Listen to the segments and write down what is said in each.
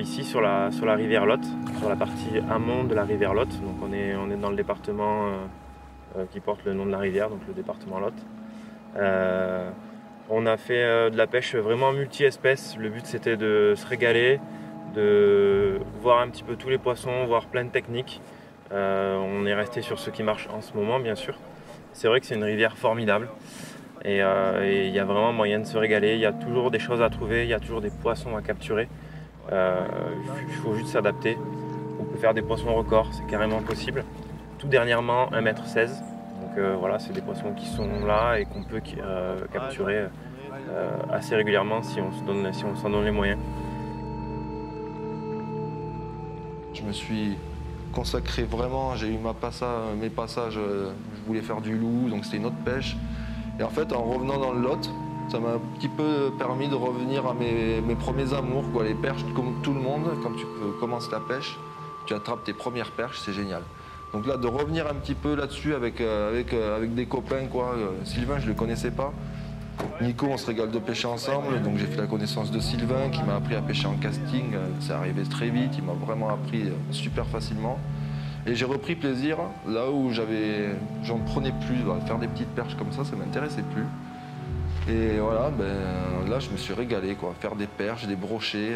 ici sur la rivière Lot, sur la partie amont de la rivière Lot. Donc on est dans le département qui porte le nom de la rivière, donc le département Lot. On a fait de la pêche vraiment multi-espèces. Le but c'était de se régaler, de voir un petit peu tous les poissons, voir plein de techniques. On est resté sur ce qui marche en ce moment, bien sûr. C'est vrai que c'est une rivière formidable et il y a vraiment moyen de se régaler. Il y a toujours des choses à trouver, il y a toujours des poissons à capturer. Il faut juste s'adapter. On peut faire des poissons records, c'est carrément possible. Tout dernièrement, 1,16 m. Donc voilà, c'est des poissons qui sont là et qu'on peut capturer assez régulièrement si on s'en donne les moyens. Je me suis consacré vraiment, j'ai eu mes passages, je voulais faire du loup, donc c'était une autre pêche. Et en fait, en revenant dans le Lot, ça m'a un petit peu permis de revenir à mes premiers amours, quoi. Les perches, comme tout le monde, quand tu commences la pêche, tu attrapes tes premières perches, c'est génial. Donc là, de revenir un petit peu là-dessus avec des copains, quoi. Sylvain, je ne le connaissais pas. Nico, on se régale de pêcher ensemble, donc j'ai fait la connaissance de Sylvain qui m'a appris à pêcher en casting. C'est arrivé très vite, il m'a vraiment appris super facilement. Et j'ai repris plaisir là où j'en prenais plus. Faire des petites perches comme ça m'intéressait plus. Et voilà, là je me suis régalé, quoi. Faire des perches, des brochets,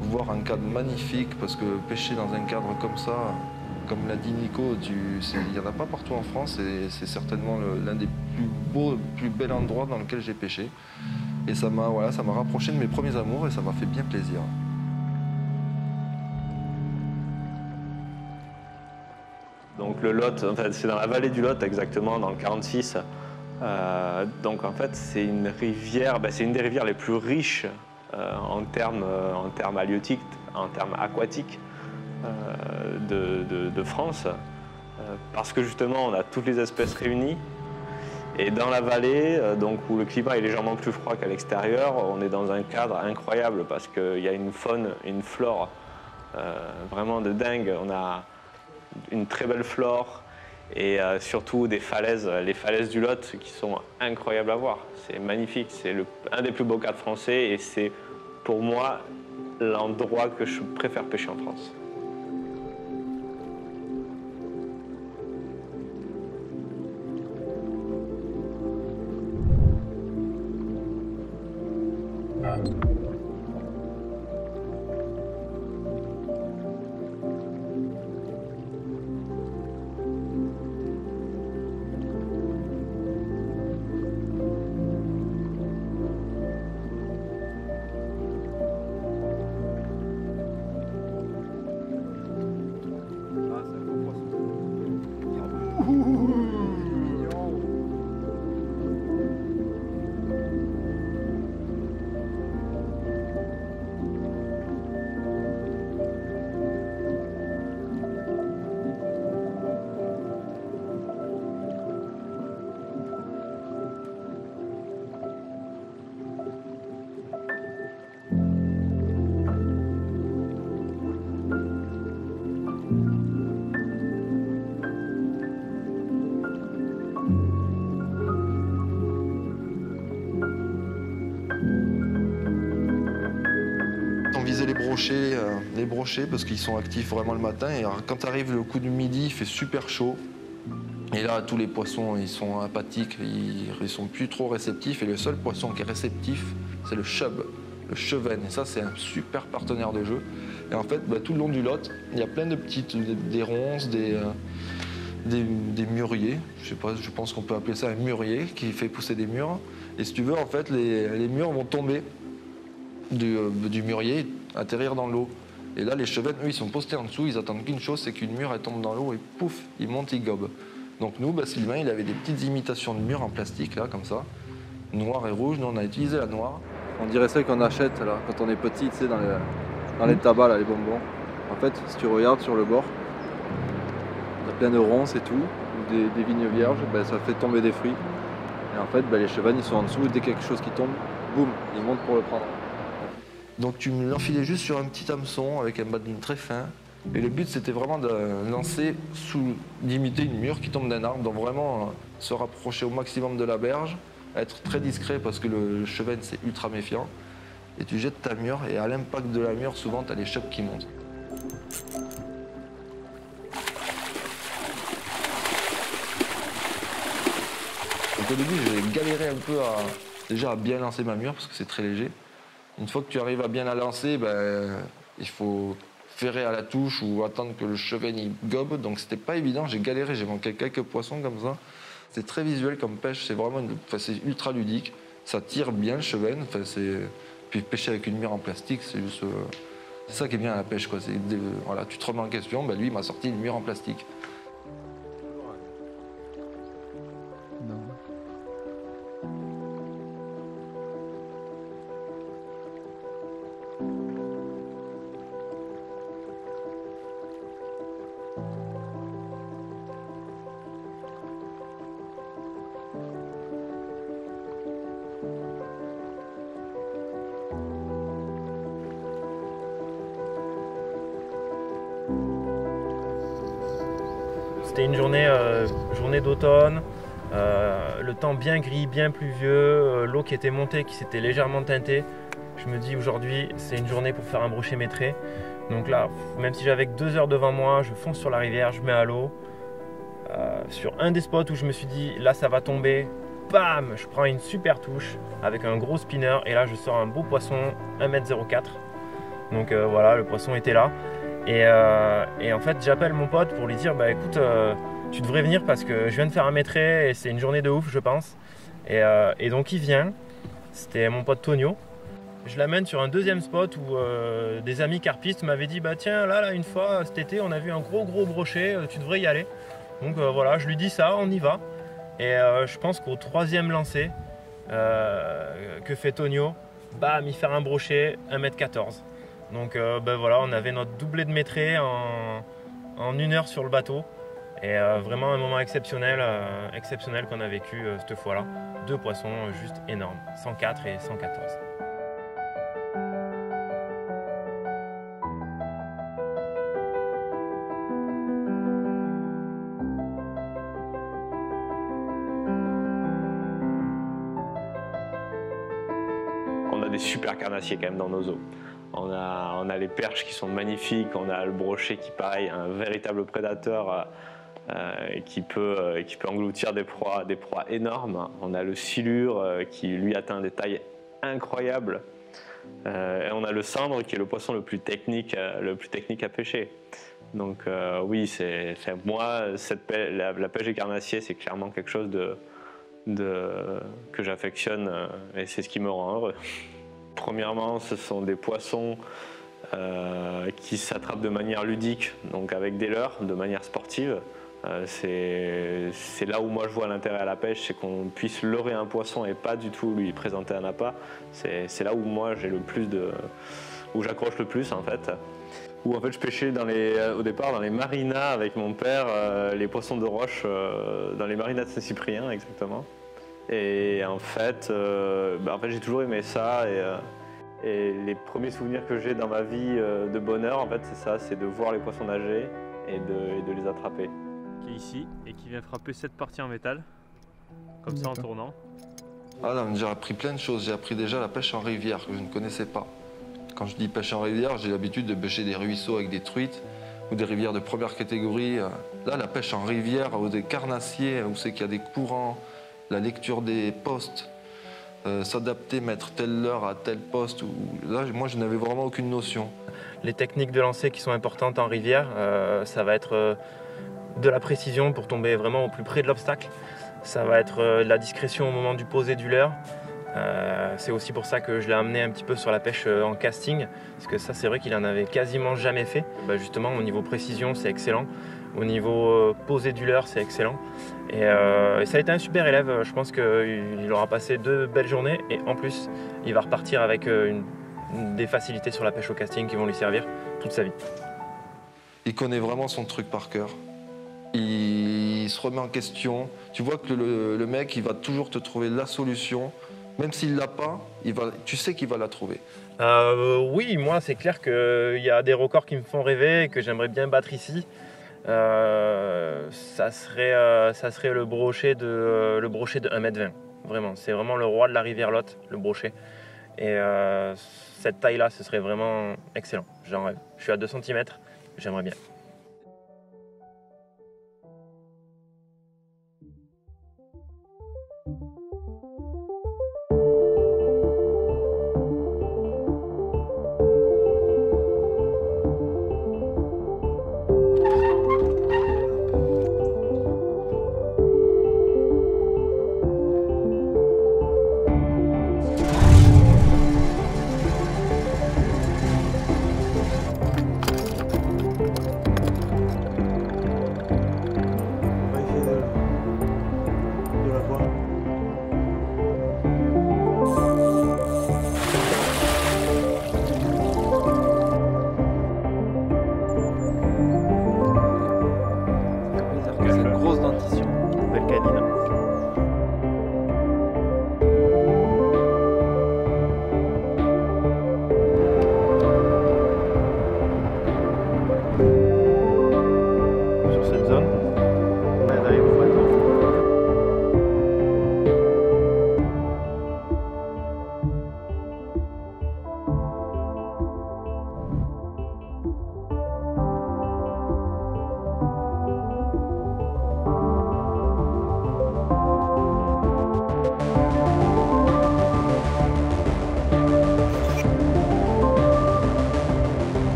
voir un cadre magnifique, parce que pêcher dans un cadre comme ça, comme l'a dit Nico, il n'y en a pas partout en France et c'est certainement l'un des plus beaux, plus bels endroits dans lequel j'ai pêché. Et ça m'a rapproché de mes premiers amours et ça m'a fait bien plaisir. Donc le Lot, en fait, c'est dans la vallée du Lot exactement, dans le 46. Donc en fait c'est une rivière, c'est une des rivières les plus riches en termes halieutiques, en termes aquatiques de France, parce que justement on a toutes les espèces réunies. Et dans la vallée, donc où le climat est légèrement plus froid qu'à l'extérieur, on est dans un cadre incroyable parce qu'il y a une faune, une flore vraiment de dingue. On a une très belle flore et surtout des falaises, les falaises du Lot qui sont incroyables à voir. C'est magnifique, c'est un des plus beaux cadres français et c'est pour moi l'endroit que je préfère pêcher en France. On visait les brochets parce qu'ils sont actifs vraiment le matin. Et alors, quand arrive le coup du midi, il fait super chaud. Et là, tous les poissons, ils sont apathiques, ils sont plus trop réceptifs. Et le seul poisson qui est réceptif, c'est le chub, le cheven. Et ça, c'est un super partenaire de jeu. Et en fait, tout le long du Lot, il y a plein de petites, des ronces, des mûriers. Je sais pas, je pense qu'on peut appeler ça un mûrier qui fait pousser des mûres. Et si tu veux, en fait, les mûres vont tomber du mûrier, atterrir dans l'eau. Et là, les chevets, eux, ils sont postés en dessous, ils attendent qu'une chose, c'est qu'une mûre, elle tombe dans l'eau et pouf, ils montent, ils gobent. Donc nous, Sylvain, il avait des petites imitations de mûres en plastique, là, comme ça, noir et rouge. Nous, on a utilisé la noire. On dirait celle qu'on achète là, quand on est petit, tu sais, dans les tabacs, là, les bonbons. En fait, si tu regardes sur le bord, t'as plein de ronces et tout, des vignes vierges, ça fait tomber des fruits. Et en fait, les chevans, ils sont en dessous, et dès qu'il y a quelque chose qui tombe, boum, ils montent pour le prendre. Donc tu me l'enfilais juste sur un petit hameçon avec un badine très fin. Et le but, c'était vraiment de lancer d'imiter une mûre qui tombe d'un arbre. Donc vraiment se rapprocher au maximum de la berge, être très discret parce que le cheven, c'est ultra méfiant. et tu jettes ta mûre, et à l'impact de la mûre, souvent, tu as les chocs qui montent. Donc au début, j'ai galéré un peu déjà à bien lancer ma mûre, parce que c'est très léger. Une fois que tu arrives à bien la lancer, il faut ferrer à la touche ou attendre que le chevenne il gobe. Donc c'était pas évident, j'ai galéré, j'ai manqué quelques poissons comme ça. C'est très visuel comme pêche, c'est vraiment c'est ultra ludique. Ça tire bien le chevenne. Puis pêcher avec une mûre en plastique, c'est juste. C'est ça qui est bien à la pêche, quoi. Voilà, tu te remets en question, lui il m'a sorti une mûre en plastique. C'était une journée d'automne, le temps bien gris, bien pluvieux, l'eau qui était montée, qui s'était légèrement teintée. Je me dis aujourd'hui c'est une journée pour faire un brochet maîtré. Donc là, même si j'avais que 2 heures devant moi, je fonce sur la rivière, je mets à l'eau. Sur un des spots où je me suis dit là ça va tomber, bam, je prends une super touche avec un gros spinner et là je sors un beau poisson 1,04 m. Donc voilà, le poisson était là. Et en fait j'appelle mon pote pour lui dire bah écoute tu devrais venir parce que je viens de faire un maîtré et c'est une journée de ouf je pense. Et donc il vient, c'était mon pote Tonio. Je l'amène sur un deuxième spot où des amis carpistes m'avaient dit bah tiens là une fois cet été on a vu un gros brochet, tu devrais y aller. Donc voilà, je lui dis ça, on y va. Et je pense qu'au 3e lancer que fait Tonio, bam, il fait un brochet 1,14 m. Donc voilà, on avait notre doublé de maîtré en 1 heure sur le bateau. Et vraiment un moment exceptionnel qu'on a vécu cette fois-là. 2 poissons juste énormes, 104 et 114. On a des super carnassiers quand même dans nos eaux. On a les perches qui sont magnifiques, on a le brochet qui pareil, un véritable prédateur qui peut engloutir des proies énormes. On a le silure qui lui atteint des tailles incroyables. Et on a le cendre qui est le poisson le plus technique à pêcher. Donc oui, moi la pêche des carnassiers c'est clairement quelque chose que j'affectionne et c'est ce qui me rend heureux. Premièrement, ce sont des poissons qui s'attrapent de manière ludique, donc avec des leurres, de manière sportive. C'est là où moi je vois l'intérêt à la pêche, c'est qu'on puisse leurrer un poisson et pas du tout lui présenter un appât. C'est là où moi j'ai où j'accroche le plus en fait. Où en fait je pêchais au départ dans les marinas avec mon père, les poissons de roche dans les marinas de Saint-Cyprien exactement. Et en fait j'ai toujours aimé ça et les premiers souvenirs que j'ai dans ma vie de bonheur en fait c'est ça, c'est de voir les poissons nager et de les attraper. Qui est ici et qui vient frapper cette partie en métal, comme ça en tournant. Ah non, j'ai appris plein de choses. J'ai appris déjà la pêche en rivière que je ne connaissais pas. Quand je dis pêche en rivière, j'ai l'habitude de pêcher des ruisseaux avec des truites ou des rivières de première catégorie. Là, la pêche en rivière ou des carnassiers où c'est qu'il y a des courants, la lecture des postes, s'adapter, mettre telle leurre à tel poste. Là, moi, je n'avais vraiment aucune notion. Les techniques de lancer qui sont importantes en rivière, ça va être de la précision pour tomber vraiment au plus près de l'obstacle. Ça va être de la discrétion au moment du poser du leurre. C'est aussi pour ça que je l'ai amené un petit peu sur la pêche en casting, parce que ça c'est vrai qu'il en avait quasiment jamais fait. Justement au niveau précision c'est excellent, au niveau poser du leurre c'est excellent. Et ça a été un super élève, je pense qu'il aura passé 2 belles journées et en plus il va repartir avec des facilités sur la pêche au casting qui vont lui servir toute sa vie. Il connaît vraiment son truc par cœur. Il se remet en question. Tu vois que le mec, il va toujours te trouver la solution. Même s'il ne l'a pas, tu sais qu'il va la trouver. Oui, moi, c'est clair qu'il y a des records qui me font rêver et que j'aimerais bien battre ici. Ça serait le brochet de 1,20 m. Vraiment, c'est vraiment le roi de la rivière Lot, le brochet. Et cette taille-là, ce serait vraiment excellent. J'en rêve. Je suis à 2 cm, j'aimerais bien. On va essayer de la voir. C'est une grosse dentition. Belle canine.